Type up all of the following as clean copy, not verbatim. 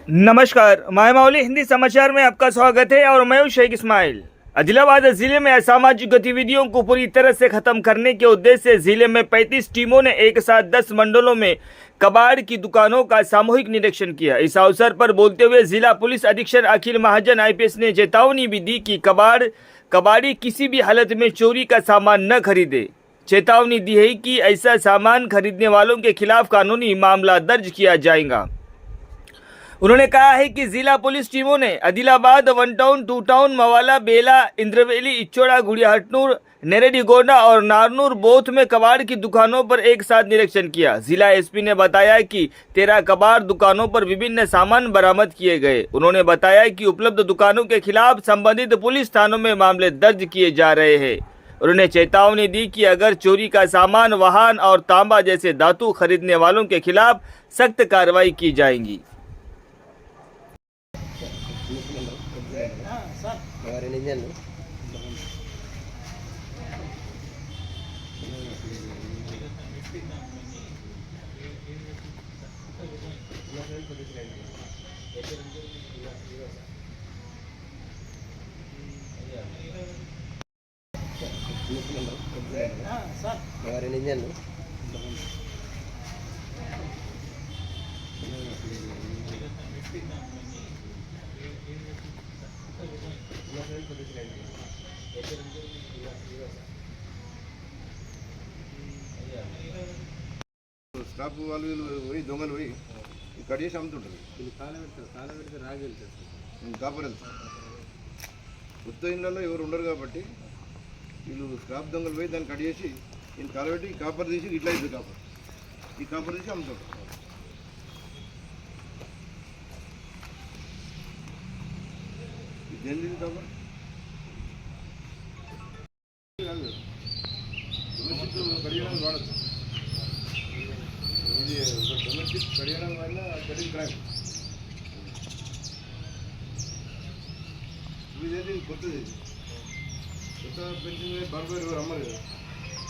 नमस्कार, मायमावली हिंदी समाचार में आपका स्वागत है और मैं हूं शेख इस्माइल। आदिलाबाद जिले में असामाजिक गतिविधियों को पूरी तरह से खत्म करने के उद्देश्य से जिले में 35 टीमों ने एक साथ 10 मंडलों में कबाड़ की दुकानों का सामूहिक निरीक्षण किया। इस अवसर पर बोलते हुए जिला पुलिस अधीक्षक अखिल महाजन आईपीएस ने चेतावनी भी दी कि कबाड़ी किसी भी हालत में चोरी का सामान न खरीदे। चेतावनी दी है कि ऐसा सामान खरीदने वालों के खिलाफ कानूनी मामला दर्ज किया जाएगा। उन्होंने कहा है कि जिला पुलिस टीमों ने Adilabad, one town, two town, Mavala, Bela, Indravelli, Ichoda, Gudihatnoor, Neradigonda और नारनूर बोथ में कबाड़ की दुकानों पर एक साथ निरीक्षण किया। जिला एसपी ने बताया कि 13 कबाड़ दुकानों पर विभिन्न सामान बरामद किए गए। उन्होंने बताया कि उपलब्ध दुकानों के खिलाफ संबंधित पुलिस थानों में मामले दर्ज किए जा रहे हैं। उन्होंने चेतावनी दी कि अगर चोरी का सामान, वाहन और तांबा जैसे धातु खरीदने वालों के खिलाफ सख्त कार्रवाई की जाएगी। స్టాప్ వాళ్ళు పోయి దొంగలు పోయి కట్ చేసి అమ్ముతుంటారు. కాలబెడితే రాగి వెళ్తారు. కాపర్ వెళ్తారు. కొత్త ఇళ్ళల్లో ఎవరు ఉండరు కాబట్టి వీళ్ళు స్క్రాప్ దొంగలు పోయి దాన్ని కట్ చేసి ఈయన కాలబెట్టి కాపర్ తీసి ఇట్లా అవుతుంది. ఈ కాపర్ తీసి అమ్ముతుంటారు. ఇదేంటి కాపర్ కడియడానికి వాడచ్చు. ఇది డొమెస్టిక్ కడియడం వల్ల కడిగి క్రైమ్. ఇదేంటి కొత్తది, కొత్త పెన్షన్ బర్బర్ ఎవరు అమ్మరు కదా.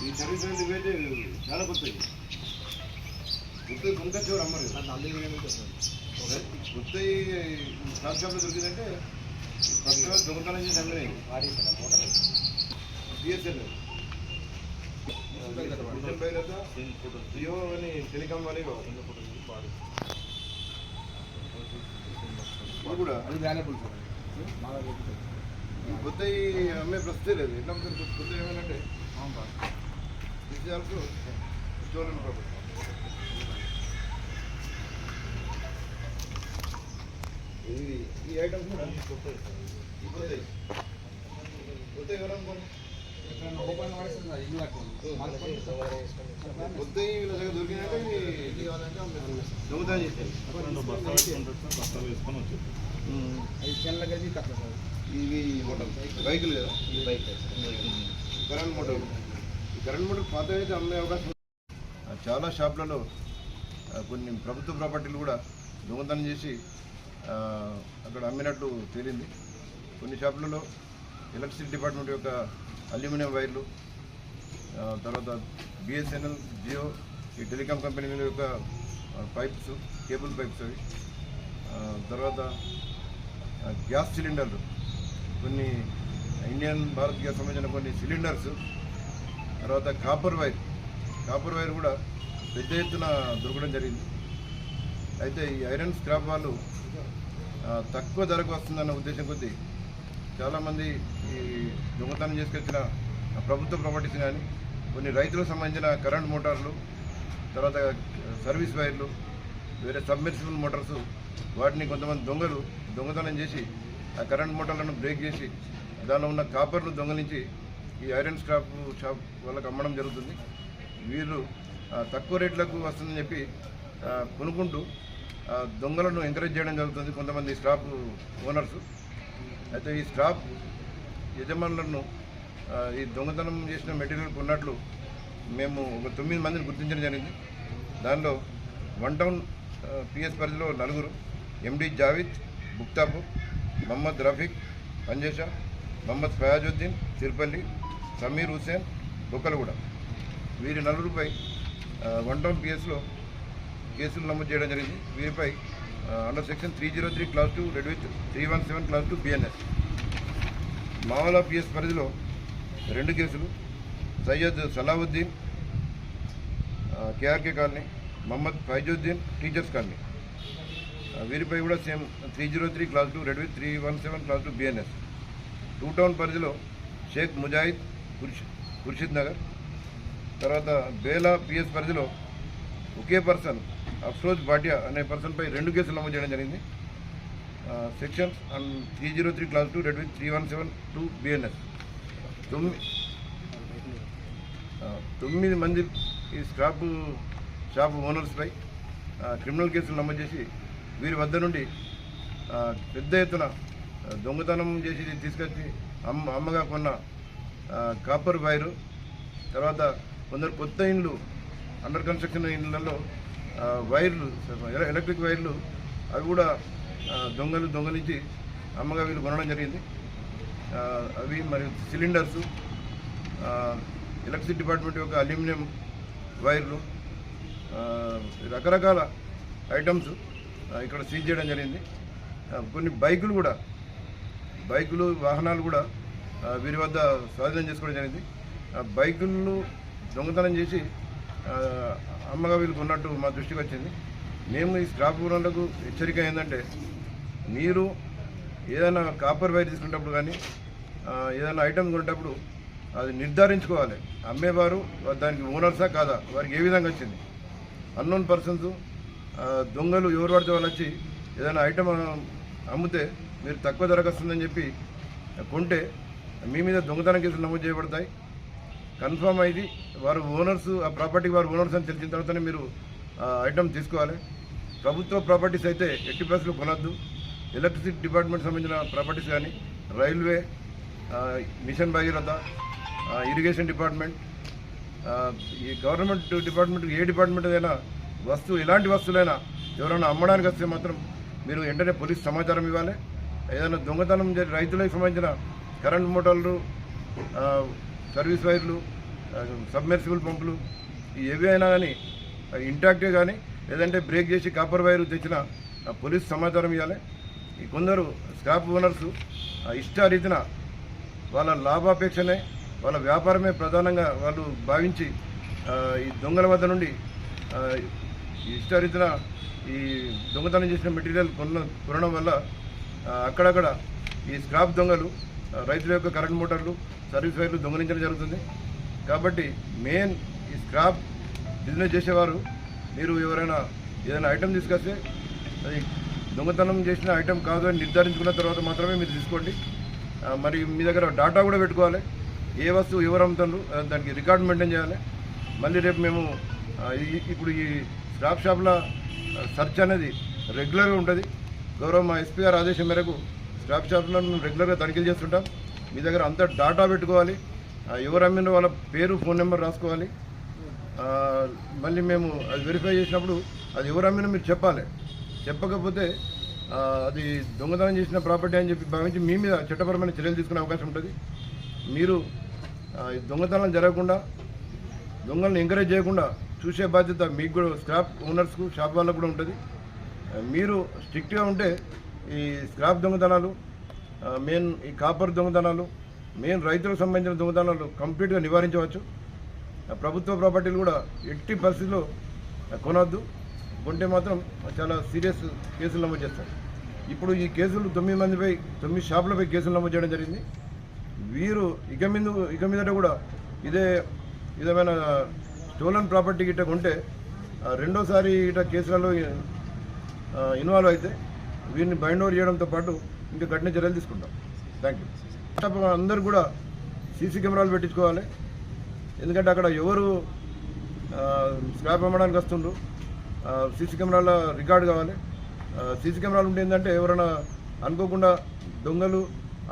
ఈ సర్వీస్ ఇవైతే చాలా కొత్తది. కొత్తది కొనుకొచ్చి ఎవరు అమ్మరు కదా. కొత్త స్టాక్ షాప్లో దొరికిందంటే కొత్తగా దొంగతనం చేసి అమ్మినాయి. బిఎస్ఎల్ జియో అని టెలికాం వాళ్ళే కూడా కొత్త అమ్మే ప్రస్తుతే లేదు. ఎట్లా అమ్ముతారు కొత్త ఏమైనా విషయాలకు స్టోలన్ ప్రాపర్టీ. ఈ ఐటమ్స్ కూడా కొత్త కొత్త ఎవరు అనుకోండి కొత్త వీళ్ళ దగ్గర దొరికినాక దొంగతనం చేస్తారు. ఇవి మోటార్ బైకులు కదా, కరెంట్ మోటార్. ఈ కరెంట్ మోటార్ పాత అయితే అమ్మే అవకాశం. చాలా షాపులలో కొన్ని ప్రభుత్వ ప్రాపర్టీలు కూడా దొంగతనం చేసి అక్కడ అమ్మినట్లు తేలింది. కొన్ని షాపులలో ఎలక్ట్రిసిటీ డిపార్ట్మెంట్ యొక్క అల్యూమినియం వైర్లు, తర్వాత బిఎస్ఎన్ఎల్, జియో, ఈ టెలికాం కంపెనీల యొక్క పైప్స్, కేబుల్ పైప్స్ అవి, తర్వాత గ్యాస్ సిలిండర్లు, కొన్ని ఇండియన్ భారత్ గ్యాస్ సంబంధించిన కొన్ని సిలిండర్స్, తర్వాత కాపర్ వైర్ కూడా పెద్ద ఎత్తున దొరకడం జరిగింది. అయితే ఈ ఐరన్ స్క్రాప్ వాళ్ళు తక్కువ ధరకు వస్తుందన్న ఉద్దేశం కొద్దీ చాలామంది ఈ దొంగతనం చేసుకొచ్చిన ప్రభుత్వ ప్రాపర్టీస్ కానీ, కొన్ని రైతులకు సంబంధించిన కరెంట్ మోటార్లు, తర్వాత సర్వీస్ వైర్లు, వేరే సబ్మెర్సిబుల్ మోటార్స్, వాటిని కొంతమంది దొంగలు దొంగతనం చేసి ఆ కరెంట్ మోటార్లను బ్రేక్ చేసి దానిలో ఉన్న కాపర్ను దొంగలించి ఈ ఐరన్ స్క్రాప్ షాప్ వాళ్ళకి అమ్మడం జరుగుతుంది. వీళ్ళు తక్కువ రేట్లకు వస్తుందని చెప్పి కొనుక్కుంటూ దొంగలను ఎంకరేజ్ చేయడం జరుగుతుంది కొంతమంది స్క్రాప్ ఓనర్స్. అయితే ఈ స్క్రాప్ యజమానులను ఈ దొంగతనం చేసిన మెటీరియల్ కొన్నట్లు మేము ఒక 9 మందిని గుర్తించడం జరిగింది. దానిలో వన్ టౌన్ పిఎస్ పరిధిలో 4, ఎండి జావిద్, బుక్తాపూర్, మహమ్మద్ రఫీక్, పంజేషా, మహమ్మద్ ఫయాజుద్దీన్, సిర్పల్లి, సమీర్ హుసేన్, బొక్కలగూడ, వీరి 4పై వన్ టౌన్ పిఎస్లో కేసులు నమోదు చేయడం జరిగింది. వీరిపై under section 303 class 2 read with 317 class 2 BNS. Mavala PS పరిధిలో 2 కేసులు, Syed Salauddin KRK colony, Mohammed Faizuddin teachers colony, వీరిపై కూడా same 303 class 2 read with 317 class 2 BNS. 2 town పరిధిలో షేక్ ముజాహిద్ ఖుర్షిద్ నగర్. తర్వాత బేలా పిఎస్ పరిధిలో ఒకే పర్సన్ అఫ్రోజ్ భాటియా అనే పర్సన్పై 2 కేసులు నమోదు చేయడం జరిగింది. Sections 303 class 2 read with 317 BNS. 9 మంది ఈ స్క్రాప్ షాప్ ఓనర్స్పై క్రిమినల్ కేసులు నమోదు చేసి వీరి వద్ద నుండి పెద్ద ఎత్తున దొంగతనం చేసి తీసుకొచ్చి అమ్మగా కొన్న కాపర్ వైరు, తర్వాత కొందరు కొత్త ఇండ్లు అండర్ కన్స్ట్రక్షన్ ఇండ్లలో వైర్లు, ఎలక్ట్రిక్ వైర్లు అవి కూడా దొంగలించి అమ్మగా వీళ్ళు కొనడం జరిగింది. అవి మరియు సిలిండర్సు, ఎలక్ట్రిసిటీ డిపార్ట్మెంట్ యొక్క అల్యూమినియం వైర్లు, రకరకాల ఐటమ్స్ ఇక్కడ సీజ్ చేయడం జరిగింది. కొన్ని బైకులు వాహనాలు కూడా వీరి వద్ద స్వాధీనం చేసుకోవడం జరిగింది. బైకులను దొంగతనం చేసి అమ్మగా వీళ్ళు కొన్నట్టు మా దృష్టికి వచ్చింది. మేము ఈ స్క్రాప్ ఓనర్లకు హెచ్చరిక ఏంటంటే, మీరు ఏదైనా కాపర్ వైర్ తీసుకునేటప్పుడు కానీ ఏదైనా ఐటమ్ కొనేటప్పుడు అది నిర్ధారించుకోవాలి, అమ్మేవారు దానికి ఓనర్సా కాదా, వారికి ఏ విధంగా వచ్చింది. అన్నోన్ పర్సన్స్, దొంగలు ఎవరు పడితే వాళ్ళు వచ్చి ఏదైనా ఐటమ్ అమ్మితే మీరు తక్కువ ధరకు వస్తుందని చెప్పి కొంటే మీ మీద దొంగతనం కేసులు నమోదు చేయబడతాయి. కన్ఫర్మ్ అయింది వారు ఓనర్స్, ఆ ప్రాపర్టీకి వారు ఓనర్స్ అని తెలిసిన తర్వాతనే మీరు ఐటమ్ తీసుకోవాలి. ప్రభుత్వ ప్రాపర్టీస్ అయితే ఎట్టి ప్రైస్లో కొనొద్దు. ఎలక్ట్రిసిటీ డిపార్ట్మెంట్ సంబంధించిన ప్రాపర్టీస్ కానీ, railway, mission Bhagiratha, irrigation department, ఈ గవర్నమెంట్ డిపార్ట్మెంట్ ఏ డిపార్ట్మెంట్ అయినా ఎలాంటి వస్తువులైనా ఎవరైనా అమ్మడానికి వస్తే మాత్రం మీరు వెంటనే పోలీస్ సమాచారం ఇవ్వాలి. ఏదైనా దొంగతనం రైతులకు సంబంధించిన కరెంట్ మోటార్లు, సర్వీస్ వైర్లు, సబ్మెర్సిబుల్ పంపులు ఏవి అయినా కానీ ఇంటాక్టే కానీ లేదంటే బ్రేక్ చేసి కాపర్ వైర్ తెచ్చిన పోలీస్ సమాచారం ఇవ్వాలి. ఈ కొందరు స్క్రాప్ ఓనర్సు ఇష్టారీతిన వాళ్ళ లాభాపేక్షనే, వాళ్ళ వ్యాపారమే ప్రధానంగా వాళ్ళు భావించి ఈ దొంగల వద్ద నుండి ఇష్టారీతిన ఈ దొంగతనం చేసిన మెటీరియల్ కొనడం వల్ల అక్కడక్కడ ఈ స్క్రాప్ దొంగలు రైతుల యొక్క కరెంట్ మోటార్లు, సర్వీస్ వైర్లు దొంగలించడం జరుగుతుంది. కాబట్టి మెయిన్ ఈ స్క్రాప్ బిజినెస్ చేసేవారు మీరు ఎవరైనా ఏదైనా ఐటెం తీసుకొస్తే అది దొంగతనం చేసిన ఐటెం కాదు అని నిర్ధారించుకున్న తర్వాత మాత్రమే మీరు తీసుకోండి. మరి మీ దగ్గర డాటా కూడా పెట్టుకోవాలి, ఏ వస్తువు ఎవరు అమ్ముతారు దానికి రికార్డు మెయింటైన్ చేయాలి. మళ్ళీ రేపు మేము ఇప్పుడు ఈ స్క్రాప్ షాప్ల సెర్చ్ అనేది రెగ్యులర్గా ఉంటుంది. గౌరవ మా ఎస్పీ గారి ఆదేశం మేరకు స్క్రాప్ షాప్లను రెగ్యులర్గా తనిఖీలు చేస్తుంటాం. మీ దగ్గర అంతా డాటా పెట్టుకోవాలి, ఎవరు అమ్మిన వాళ్ళ పేరు, ఫోన్ నెంబర్ రాసుకోవాలి. మళ్ళీ మేము అది వెరిఫై చేసినప్పుడు అది ఎవరు అమ్మినా మీరు చెప్పాలి. చెప్పకపోతే అది దొంగతనం చేసిన ప్రాపర్టీ అని చెప్పి భావించి మీ మీద చట్టపరమైన చర్యలు తీసుకునే అవకాశం ఉంటుంది. మీరు దొంగతనం జరగకుండా, దొంగలను ఎంకరేజ్ చేయకుండా చూసే బాధ్యత మీకు కూడా, స్క్రాప్ ఓనర్స్కు, షాప్ వాళ్ళకు కూడా ఉంటుంది. మీరు స్ట్రిక్ట్గా ఉంటే ఈ స్క్రాప్ దొంగతనాలు, మెయిన్ ఈ కాపర్ దొంగతనాలు, మెయిన్ రైతులకు సంబంధించిన దొంగతనాలు కంప్లీట్గా నివారించవచ్చు. ప్రభుత్వ ప్రాపర్టీలు కూడా ఎట్టి పరిస్థితుల్లో కొనవద్దు, కొంటే మాత్రం చాలా సీరియస్ కేసులు నమోదు చేస్తారు. ఇప్పుడు ఈ కేసులు 9 మందిపై 9 షాపులపై కేసులు నమోదు చేయడం జరిగింది. వీరు ఇక మీదట కూడా ఇదే విధమైన స్టోలన్ ప్రాపర్టీ గిట్ట కొంటే రెండోసారి ఇట కేసులలో ఇన్వాల్వ్ అయితే వీరిని బైండ్ ఓవర్ చేయడంతో పాటు ఇంకా కఠిన చర్యలు తీసుకుంటాం. Thank you. అందరూ కూడా సీసీ కెమెరాలు పెట్టించుకోవాలి. ఎందుకంటే అక్కడ ఎవరు స్క్రాప్ అమ్మడానికి వస్తుండ్రు, సీసీ కెమెరాల రికార్డు కావాలి. సీసీ కెమెరాలు ఉంటే ఏంటంటే ఎవరైనా అనుకోకుండా దొంగలు,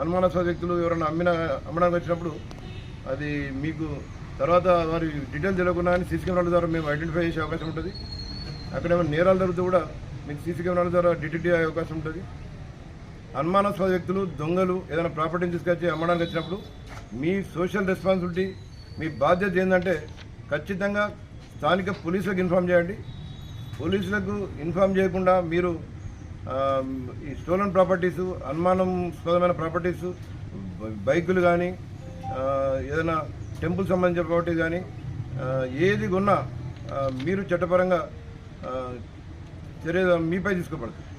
అనుమానాస్పద వ్యక్తులు ఎవరైనా అమ్మడానికి వచ్చినప్పుడు అది మీకు తర్వాత వారి డీటెయిల్స్ తెలియకుండా అని సీసీ కెమెరాల ద్వారా మేము ఐడెంటిఫై చేసే అవకాశం ఉంటుంది. అక్కడ ఏమైనా నేరాలు జరుగుతూ కూడా మీకు సీసీ కెమెరాల ద్వారా డిటెక్ట్ అయ్యే అవకాశం ఉంటుంది. అనుమానాస్పద వ్యక్తులు, దొంగలు ఏదైనా ప్రాపర్టీని తీసుకొచ్చి అమ్మడానికి వచ్చినప్పుడు మీ సోషల్ రెస్పాన్సిబిలిటీ, మీ బాధ్యత ఏంటంటే ఖచ్చితంగా స్థానిక పోలీసులకు ఇన్ఫామ్ చేయండి. పోలీసులకు ఇన్ఫామ్ చేయకుండా మీరు ఈ స్టోలన్ ప్రాపర్టీస్, అనుమానాస్పదమైన ప్రాపర్టీసు, బైకులు కానీ ఏదైనా టెంపుల్ సంబంధించిన ప్రాపర్టీ కానీ ఏది కొన్నా మీరు చట్టపరంగా చర్య మీపై తీసుకోబడుతుంది.